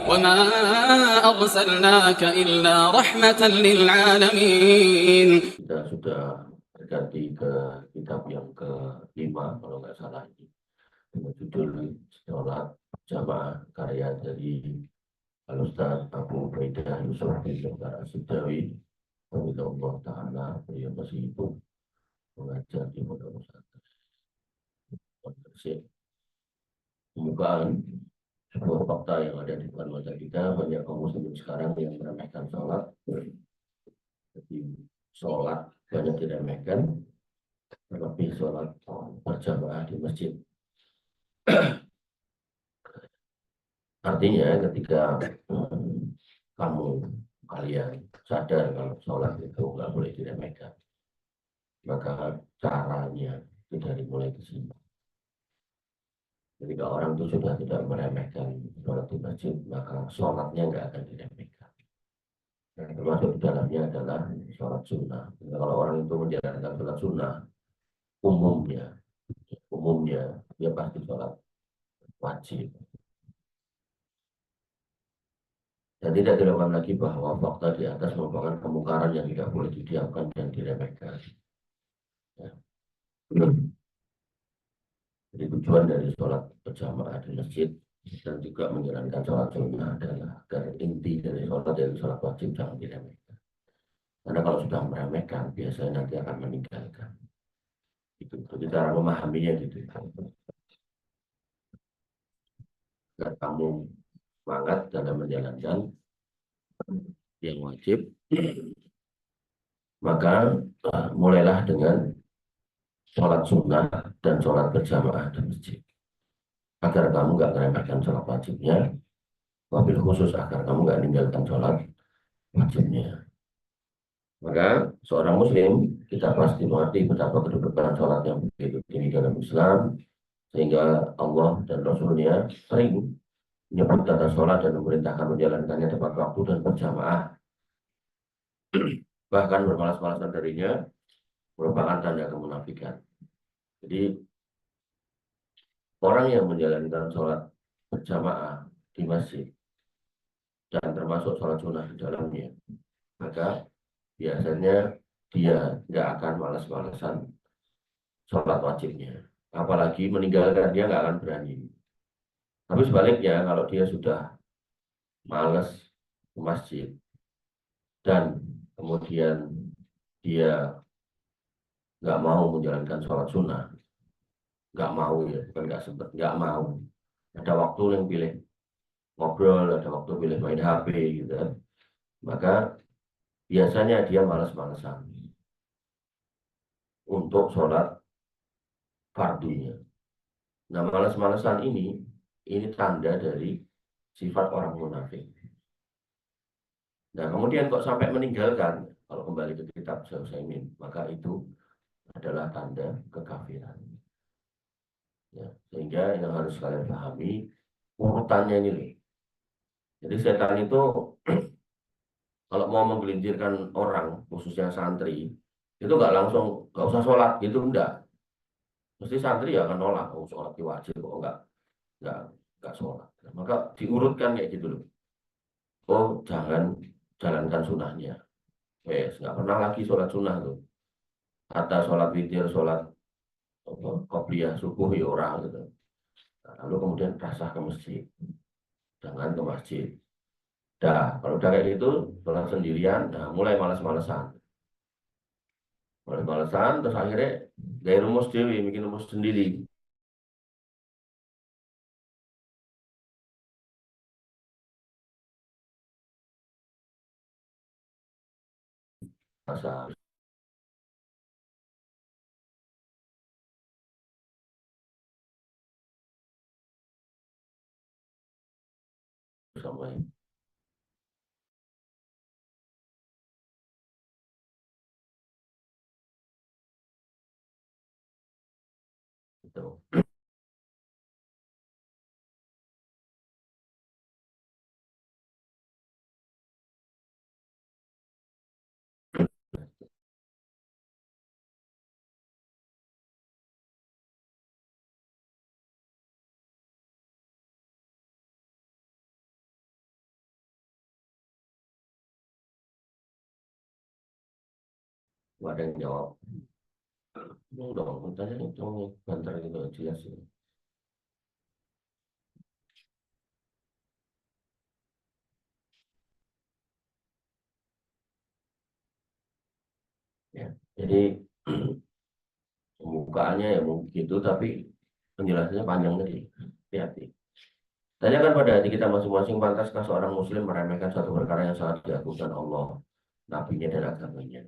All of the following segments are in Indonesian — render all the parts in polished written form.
وما أرسلناك إلا رحمة للعالمين. Kita sudah berganti ke kitab yang kelima kalau nggak salah ini, dengan judul Sholat Jamaah karya dari Al-Ustaz Abu Ubaidah Yusuf bin Jabbar As-Sidawi. Allah Ta'ala, beliau masih hidup, mengajar di Pondok Pesantren Pembukaan sebuah fakta yang ada di depan mata kita. Banyak kaum muslimin sekarang yang meremehkan sholat. Jadi sholat banyak diremehkan, terlebih sholat berjamaah di masjid. Artinya ketika kalian sadar kalau sholat itu nggak boleh diremehkan, maka caranya itu dari mulai ke sini. Ketika orang itu sudah tidak meremehkan sholat di masjid, maka sholatnya nggak akan diremehkan. Nah, termasuk di dalamnya adalah sholat sunnah. Nah, kalau orang itu menjalankan sholat sunnah, umumnya dia pasti sholat wajib. Dan tidak dilakukan lagi bahwa fakta di atas merupakan kemungkaran yang tidak boleh didiamkan dan diremehkan. Ya. Jadi tujuan dari sholat berjamaah di masjid dan juga menjalankan sholat sunnah adalah agar inti dari sholat wajib jangan diremehkan. Karena kalau sudah meremehkan, biasanya nanti akan meninggalkan. Itu cara memahaminya gitu. Agar kamu semangat dalam menjalankan yang wajib, maka mulailah dengan sholat sunnah dan sholat berjamaah di masjid. Agar kamu nggak meremehkan sholat wajibnya, wabil khusus agar kamu nggak meninggalkan sholat wajibnya. Maka seorang muslim, kita pasti mengerti betapa kedudukan sholat yang begitu tinggi dalam Islam, sehingga Allah dan Rasulnya sering menyebut kata sholat dan memerintahkan menjalankannya tepat waktu dan berjamaah. Bahkan bermalas-malasan darinya merupakan tanda kemunafikan. Jadi orang yang menjalankan sholat berjamaah di masjid dan termasuk sholat sunnah di dalamnya, maka biasanya dia nggak akan malas-malasan sholat wajibnya. Apalagi meninggalkan dia nggak akan berani. Tapi sebaliknya kalau dia sudah malas ke masjid dan kemudian dia nggak mau menjalankan sholat sunnah, nggak mau ya, bukan nggak sempat, nggak mau. Ada waktu yang pilih ngobrol, ada waktu pilih main HP gitu kan. Maka biasanya dia malas-malasan untuk sholat fardunya. Nah, malas-malasan ini tanda dari sifat orang munafik. Nah, kemudian kok sampai meninggalkan, kalau kembali ke kitab Utsaimin, maka itu adalah tanda kekafiran. Ya, sehingga yang harus kalian pahami, urutannya ini loh. Jadi setan itu kalau mau menggelincirkan orang, khususnya santri, itu nggak usah sholat gitu, enggak. Mesti santri ya akan nolak, oh sholat itu wajib, kok nggak, nggak sholat. Nah, maka diurutkan kayak gitu loh. Oh, jangan jalankan sunnahnya. Nggak pernah lagi sholat sunnah tuh. Kata sholat witir, sholat qobliyah subuh ya orang gitu. Nah, lalu kemudian rasah ke masjid. Jangan ke masjid. Dah, kalau udah kayak gitu, sholat sendirian, nah mulai malas-malesan. Mulai malesan, terus akhirnya gaya rumus dewi, bikin rumus sendiri. Masa sama itu. Nggak ada yang jawab. Dong, tanya itu banter gitu jelas ya. Ya. Jadi pembukaannya ya mungkin gitu, tapi penjelasannya panjang tadi. Hati-hati. Tanyakan pada hati kita masing-masing, pantaskah seorang muslim meremehkan suatu perkara yang sangat diagungkan Allah, nabinya dan agamanya.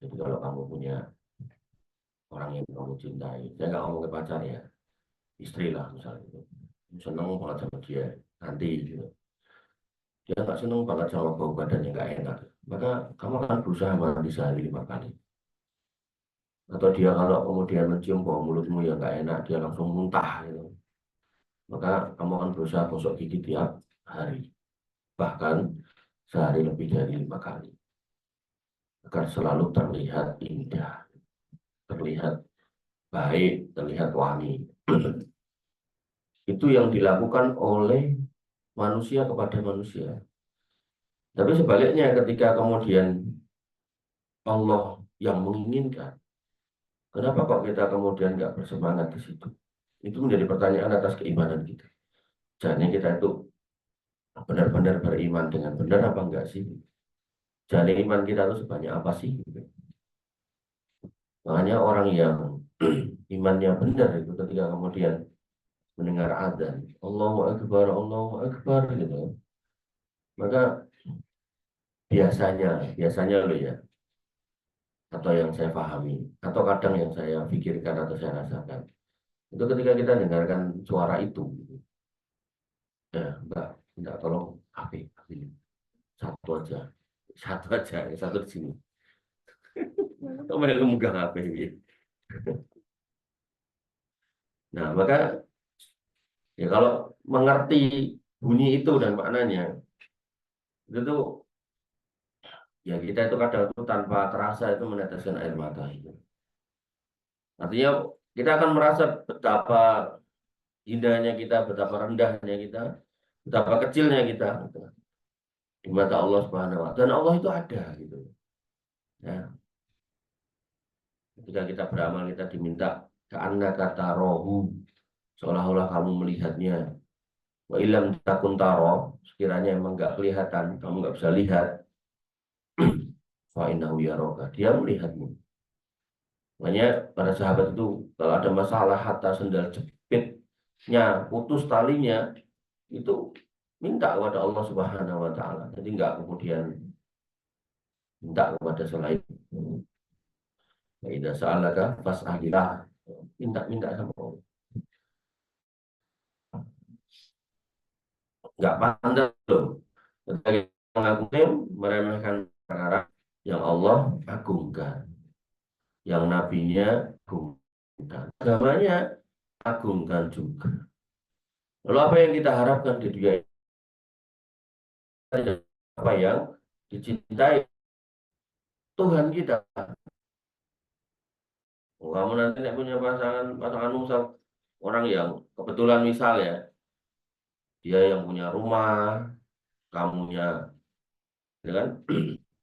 Jadi kalau kamu punya orang yang kamu cintai, saya nggak ngomong ke pacar ya, istri lah misalnya, gitu. Seneng banget sama dia, nanti gitu. Dia nggak seneng banget sama bau badan yang nggak enak, maka kamu akan berusaha mandi sehari 5 kali. Atau dia kalau kemudian mencium bau mulutmu yang nggak enak, dia langsung muntah gitu. Maka kamu akan berusaha gosok gigi tiap hari, bahkan sehari lebih dari 5 kali, agar selalu terlihat indah, terlihat baik, terlihat wangi. Itu yang dilakukan oleh manusia kepada manusia. Tapi sebaliknya ketika kemudian Allah yang menginginkan, kenapa kok kita kemudian nggak bersemangat di situ? Itu menjadi pertanyaan atas keimanan kita. Jadi kita itu benar-benar beriman dengan benar apa enggak sih? Jadi iman kita itu sebanyak apa sih? Makanya orang yang imannya benar itu ketika kemudian mendengar adzan, Allahu Akbar gitu. Maka biasanya loh ya, atau yang saya pahami, atau kadang yang saya pikirkan atau saya rasakan, itu ketika kita dengarkan suara itu, ya Mbak, tolong HP, satu aja, satu di sini. Kok mereka megang HP gitu. Nah, maka ya kalau mengerti bunyi itu dan maknanya, itu tuh ya kita itu kadang tuh tanpa terasa itu meneteskan air mata itu. Artinya kita akan merasa betapa indahnya kita, betapa rendahnya kita, betapa kecilnya kita gitu, di mata Allah Subhanahu wa Ta'ala. Dan Allah itu ada gitu. Ya, ketika kita beramal kita diminta karena kata rohu, seolah-olah kamu melihatnya. Wa ilam takun taro, sekiranya emang nggak kelihatan, kamu nggak bisa lihat, fa innahu yaraka, dia melihatmu. Makanya para sahabat itu kalau ada masalah hatta sendal jepitnya putus talinya, itu minta kepada Allah Subhanahu wa Ta'ala. Jadi nggak kemudian minta kepada selain. Idza sa'alaka fas'alillah. Minta sama Allah. Nggak pandang loh. Ketika kita mengagungkan, meremehkan perkara yang Allah agungkan, yang nabinya agungkan, agamanya agungkan juga. Lalu apa yang kita harapkan di dunia ini? Apa yang dicintai Tuhan kita? Kamu nanti nek punya pasangan pasangan misal orang yang kebetulan misal ya, dia yang punya rumah, kamunya, ya kan?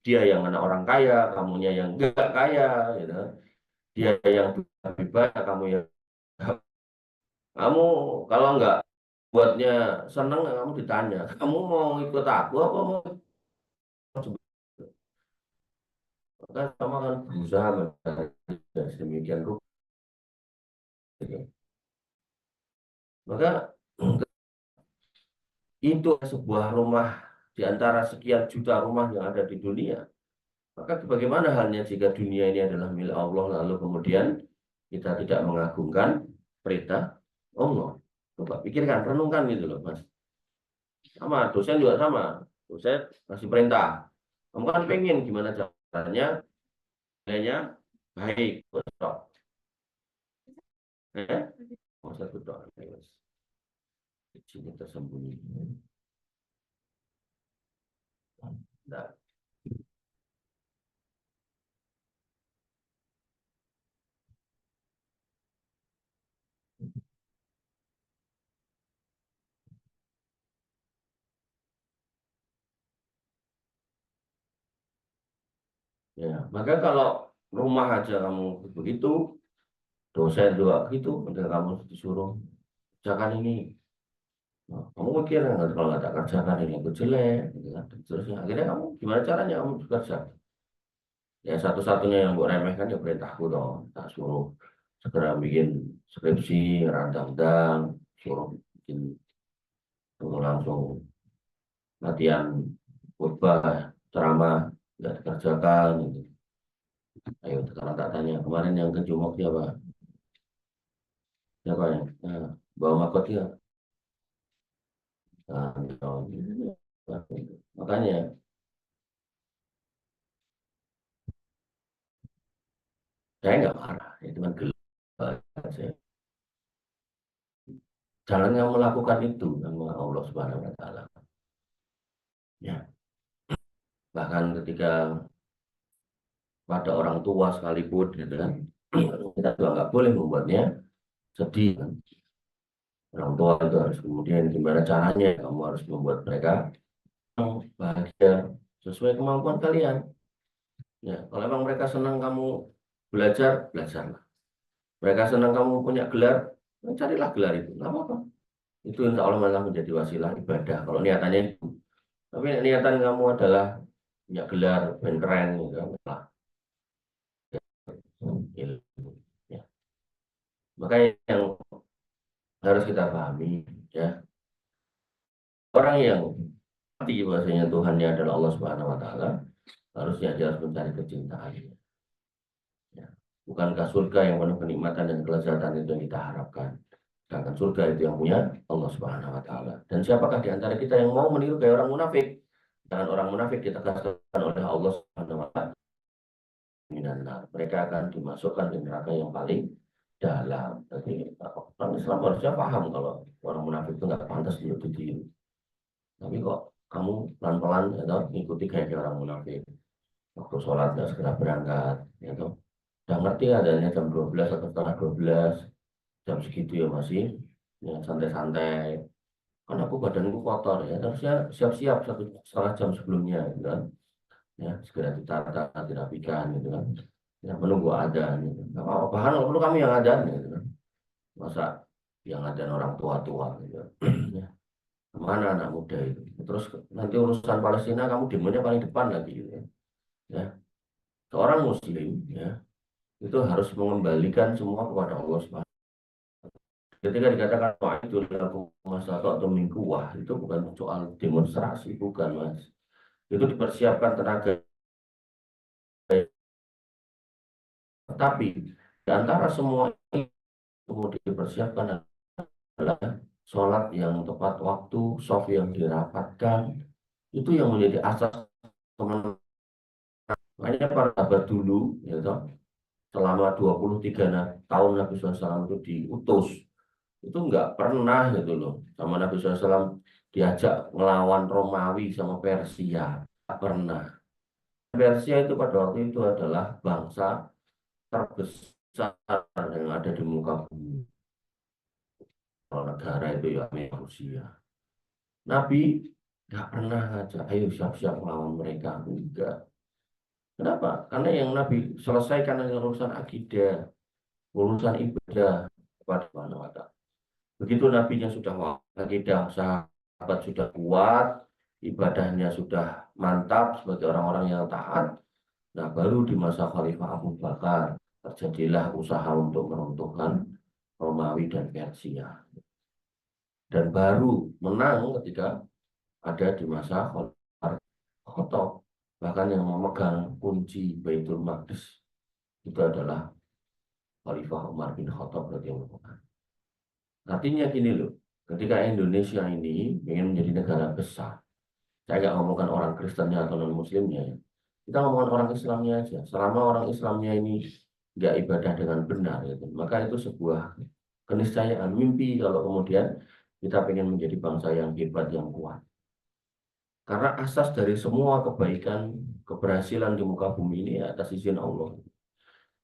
Dia yang anak orang kaya, kamunya yang enggak kaya, gitu. Dia yang lebih banyak, kamu yang kamu kalau enggak buatnya seneng, kamu ditanya, kamu mau ikut aku apa mau ikut? Maka sama kan berusaha mencari sedemikian rupa. Gitu. Maka itu sebuah rumah di antara sekian juta rumah yang ada di dunia. Maka bagaimana halnya jika dunia ini adalah milik Allah, lalu kemudian kita tidak mengagungkan perintah Allah? Coba pikirkan, renungkan gitu loh, Mas. Sama, dosen juga sama. Dosen kasih perintah. Kamu kan pengen gimana caranya nilainya baik, betul. Masa betul, Mas. Di sini tersembunyi. Nah, Ya, maka kalau rumah aja kamu begitu, dosen juga gitu, ketika kamu disuruh kerjakan ini, nah, kamu mikir kalau nggak tak kerjakan ini aku jelek, gitu kan. Dan seterusnya. Akhirnya kamu gimana caranya kamu bekerja? Ya satu-satunya yang gue remehkan ya perintahku dong, tak suruh segera bikin skripsi, radang-dang, suruh bikin suruh langsung latihan khutbah, ceramah, nggak dikerjakan. Gitu. Ayo sekarang tak tanya, kemarin yang ke Jumok siapa? Siapa ya? Nah, bawa makot ya. Nah, gitu. Makanya saya nggak marah, itu kan gelap aja. Jangan kamu melakukan itu sama Allah Subhanahu Wa Taala. Ya, bahkan ketika pada orang tua sekalipun, gitu kan, kita juga nggak boleh membuatnya sedih. Kan? Orang tua itu harus kemudian gimana caranya kamu harus membuat mereka bahagia sesuai kemampuan kalian. Ya, kalau emang mereka senang kamu belajar, belajarlah. Mereka senang kamu punya gelar, carilah gelar itu. Nggak apa-apa. Itu insya Allah malah menjadi wasilah ibadah. Kalau niatannya itu. Tapi niatan kamu adalah punya gelar, ben keren, gitu kan. Malah ilmu. Ya. Makanya yang harus kita pahami, ya. Orang yang mati bahasanya Tuhannya adalah Allah Subhanahu Wa Taala, harusnya dia harus mencari kecintaan. Ya. Bukankah surga yang penuh kenikmatan dan kelezatan itu yang kita harapkan? Sedangkan surga itu yang punya Allah Subhanahu Wa Taala. Dan siapakah di antara kita yang mau meniru kayak orang munafik? Jangan orang munafik ditegaskan oleh Allah Subhanahu Wa Taala. Mereka akan dimasukkan di neraka yang paling dalam. Jadi orang Islam harusnya paham kalau orang munafik itu nggak pantas untuk ditiru. Tapi kok kamu pelan-pelan ya, ngikuti kayak orang munafik. Waktu sholat nggak segera berangkat, ya, udah ngerti adanya jam 12 atau setengah 12, jam segitu ya masih ya, santai-santai. Kan aku badanku kotor ya, harusnya siap-siap 1,5 jam sebelumnya, gitu kan. Ya, segera ditata, dirapikan, gitu kan. Ya, menunggu adzan, gitu. Nggak apa-apa, bahkan kalau perlu kami yang adzan, gitu kan. Masa yang adzan orang tua-tua, gitu. Ya, kemana anak muda itu? Terus nanti urusan Palestina kamu demonya paling depan lagi, gitu ya. Ya, seorang Muslim, ya, itu harus mengembalikan semua kepada Allah Subhanahu. Ketika dikatakan wah itu laku masalah atau minggu, wah itu bukan soal demonstrasi, bukan mas. Itu dipersiapkan tenaga. Tapi di antara semua ini kemudian dipersiapkan adalah sholat yang tepat waktu, soft yang dirapatkan, itu yang menjadi asas kemenangan. Makanya para sahabat dulu, ya toh, selama 23 tahun Nabi SAW itu diutus, itu nggak pernah gitu loh sama Nabi SAW diajak melawan Romawi sama Persia, nggak pernah. Persia itu pada waktu itu adalah bangsa terbesar yang ada di muka bumi. Kalau negara itu ya Amerika, Rusia. Nabi nggak pernah ngajak, ayo siap-siap melawan mereka. Enggak. Kenapa? Karena yang Nabi selesaikan dengan urusan akidah, urusan ibadah kepada mana. Begitu nabinya sudah akidah sahabat sudah kuat, ibadahnya sudah mantap sebagai orang-orang yang taat. Nah, baru di masa Khalifah Abu Bakar terjadilah usaha untuk meruntuhkan Romawi dan Persia. Dan baru menang ketika ada di masa Khattab. Bahkan yang memegang kunci Baitul Maqdis itu adalah Khalifah Umar bin Khattab radhiyallahu anhu. Artinya gini loh, ketika Indonesia ini ingin menjadi negara besar, saya nggak ngomongkan orang Kristennya atau non-Muslimnya ya. Kita ngomongkan orang Islamnya aja. Selama orang Islamnya ini nggak ibadah dengan benar, gitu, maka itu sebuah keniscayaan mimpi kalau kemudian kita ingin menjadi bangsa yang hebat, yang kuat. Karena asas dari semua kebaikan, keberhasilan di muka bumi ini atas izin Allah.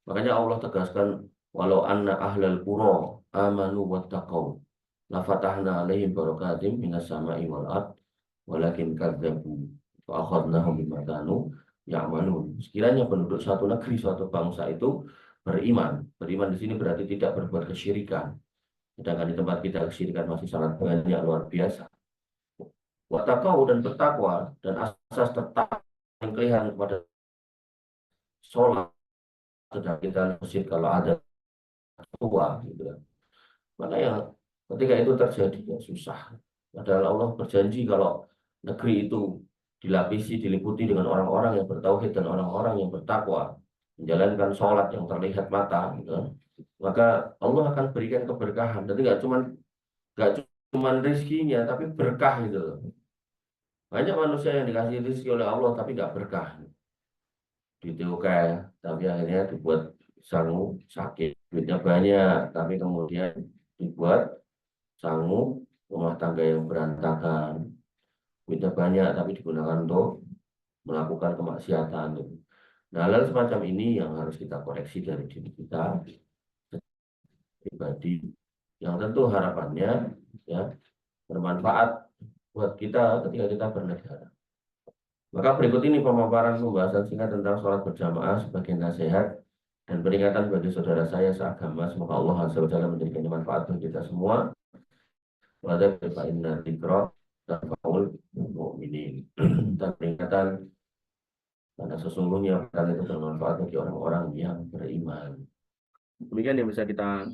Makanya Allah tegaskan, walau anna ahlal qura amanu wattaqau la fatahna alaihim barakatim minas sama'i wal ard walakin kadzabu fa akhadnahum bima kanu ya'manun. Sekiranya penduduk suatu negeri, suatu bangsa itu beriman. Beriman di sini berarti tidak berbuat kesyirikan. Sedangkan di tempat kita kesyirikan masih sangat banyak, luar biasa. Watakau dan bertakwa dan asas tetap yang kelihatan kepada sholat. Sedang kita masjid kalau ada tua gitu kan. Makanya ketika itu terjadi ya susah. Padahal Allah berjanji kalau negeri itu dilapisi, diliputi dengan orang-orang yang bertauhid dan orang-orang yang bertakwa, menjalankan sholat yang terlihat mata, gitu kan. Maka Allah akan berikan keberkahan. Jadi nggak cuman rezekinya, tapi berkah gitu loh. Banyak manusia yang dikasih rezeki oleh Allah tapi nggak berkah. Ditiukai, tapi akhirnya dibuat sangu sakit. Duitnya banyak, tapi kemudian dibuat sangu rumah tangga yang berantakan. Duitnya banyak, tapi digunakan untuk melakukan kemaksiatan. Nah, hal semacam ini yang harus kita koreksi dari diri kita pribadi. Yang tentu harapannya ya bermanfaat buat kita ketika kita bernegara. Maka berikut ini pemaparan pembahasan singkat tentang sholat berjamaah sebagai nasihat dan peringatan bagi saudara saya seagama. Semoga Allah Azza wa Jalla memberikan manfaat bagi kita semua. Pada inna dzikra tanfa'ul mu'minin. Dan peringatan karena sesungguhnya perkara itu bermanfaat bagi orang-orang yang beriman. Demikian yang bisa kita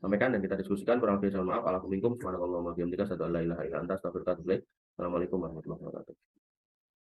sampaikan dan kita diskusikan. Kurang lebih mohon maaf. Assalamualaikum warahmatullahi wabarakatuh. Assalamualaikum warahmatullahi wabarakatuh.